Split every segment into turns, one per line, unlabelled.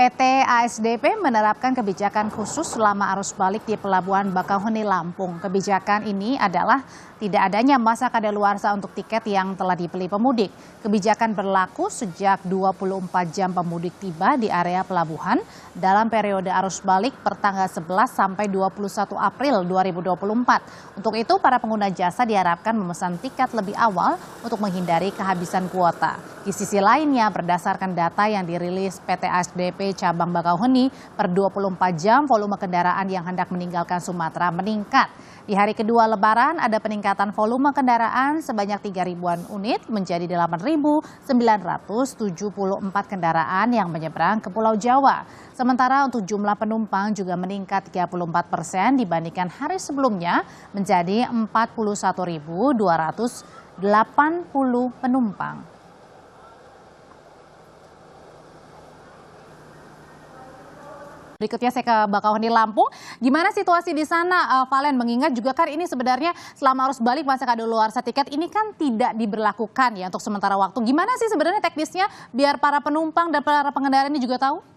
PT ASDP menerapkan kebijakan khusus selama arus balik di Pelabuhan Bakauheni, Lampung. Kebijakan ini adalah tidak adanya masa kadaluarsa untuk tiket yang telah dibeli pemudik. Kebijakan berlaku sejak 24 jam pemudik tiba di area pelabuhan dalam periode arus balik pertanggal 11 sampai 21 April 2024. Untuk itu, para pengguna jasa diharapkan memesan tiket lebih awal untuk menghindari kehabisan kuota. Di sisi lainnya, berdasarkan data yang dirilis PT ASDP Cabang Bakauheni, per 24 jam volume kendaraan yang hendak meninggalkan Sumatera meningkat. Di hari kedua Lebaran ada peningkatan volume kendaraan sebanyak 3.000-an unit menjadi 8.974 kendaraan yang menyeberang ke Pulau Jawa. Sementara untuk jumlah penumpang juga meningkat 34% dibandingkan hari sebelumnya menjadi 41.280 penumpang. Berikutnya saya ke Bakauheni, Lampung. Gimana situasi di sana, Valen? Mengingat juga kan ini sebenarnya selama arus balik masa kadaluarsa tiket ini kan tidak diberlakukan ya untuk sementara waktu. Gimana sih sebenarnya teknisnya biar para penumpang dan para pengendara ini juga tahu?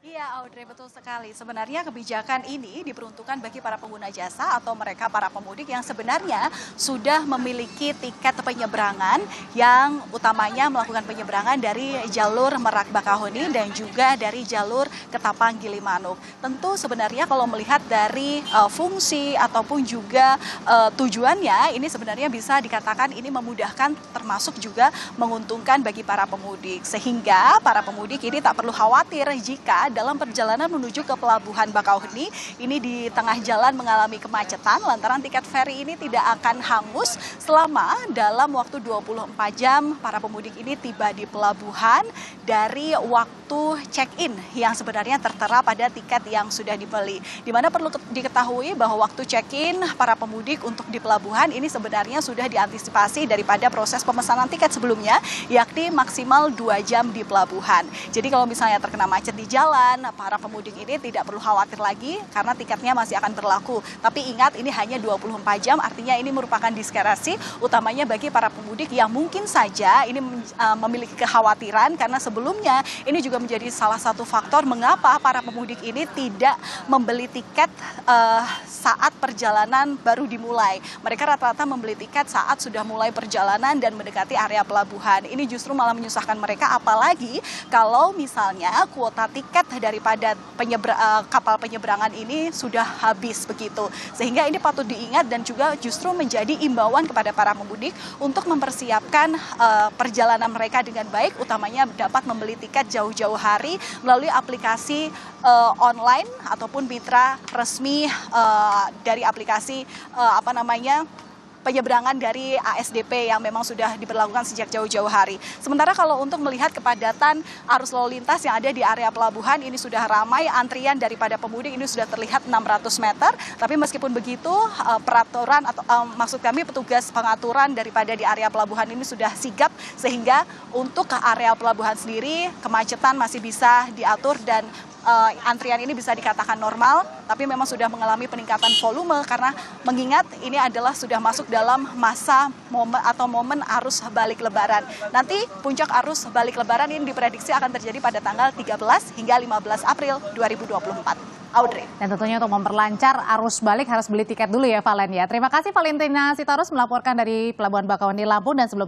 Iya, Audrey, betul sekali. Sebenarnya kebijakan ini diperuntukkan bagi para pengguna jasa atau mereka para pemudik yang sebenarnya sudah memiliki tiket penyeberangan yang utamanya melakukan penyeberangan dari jalur Merak Bakauheni dan juga dari jalur Ketapang Gilimanuk. Tentu sebenarnya kalau melihat dari fungsi ataupun juga tujuannya, ini sebenarnya bisa dikatakan ini memudahkan termasuk juga menguntungkan bagi para pemudik. Sehingga para pemudik ini tak perlu khawatir jika dalam perjalanan menuju ke Pelabuhan Bakauheni ini di tengah jalan mengalami kemacetan lantaran tiket feri ini tidak akan hangus selama dalam waktu 24 jam para pemudik ini tiba di pelabuhan dari waktu check-in yang sebenarnya tertera pada tiket yang sudah dibeli. Di mana perlu diketahui bahwa waktu check-in para pemudik untuk di pelabuhan ini sebenarnya sudah diantisipasi daripada proses pemesanan tiket sebelumnya, yakni maksimal 2 jam di pelabuhan. Jadi kalau misalnya terkena macet di jalan, para pemudik ini tidak perlu khawatir lagi karena tiketnya masih akan berlaku. Tapi ingat, ini hanya 24 jam, artinya ini merupakan diskresi utamanya bagi para pemudik yang mungkin saja ini memiliki kekhawatiran karena sebelumnya ini juga menjadi salah satu faktor mengapa para pemudik ini tidak membeli tiket saat perjalanan baru dimulai. Mereka rata-rata membeli tiket saat sudah mulai perjalanan dan mendekati area pelabuhan. Ini justru malah menyusahkan mereka, apalagi kalau misalnya kuota tiket daripada kapal penyeberangan ini sudah habis begitu. Sehingga ini patut diingat dan juga justru menjadi imbauan kepada para pemudik untuk mempersiapkan perjalanan mereka dengan baik, utamanya dapat membeli tiket jauh-jauh hari melalui aplikasi online ataupun mitra resmi dari aplikasi penyeberangan dari ASDP yang memang sudah diberlakukan sejak jauh-jauh hari. Sementara kalau untuk melihat kepadatan arus lalu lintas yang ada di area pelabuhan ini sudah ramai, antrian daripada pemudik ini sudah terlihat 600 meter. Tapi meskipun begitu, peraturan atau maksud kami petugas pengaturan daripada di area pelabuhan ini sudah sigap sehingga untuk ke area pelabuhan sendiri kemacetan masih bisa diatur dan antrian ini bisa dikatakan normal, tapi memang sudah mengalami peningkatan volume karena mengingat ini adalah sudah masuk dalam masa momen arus balik Lebaran. Nanti puncak arus balik Lebaran ini diprediksi akan terjadi pada tanggal 13 hingga 15 April 2024. Audrey.
Dan tentunya untuk memperlancar arus balik harus beli tiket dulu ya, Valen ya. Terima kasih Valentina Sitorus melaporkan dari Pelabuhan Bakauheni, Lampung, dan sebelum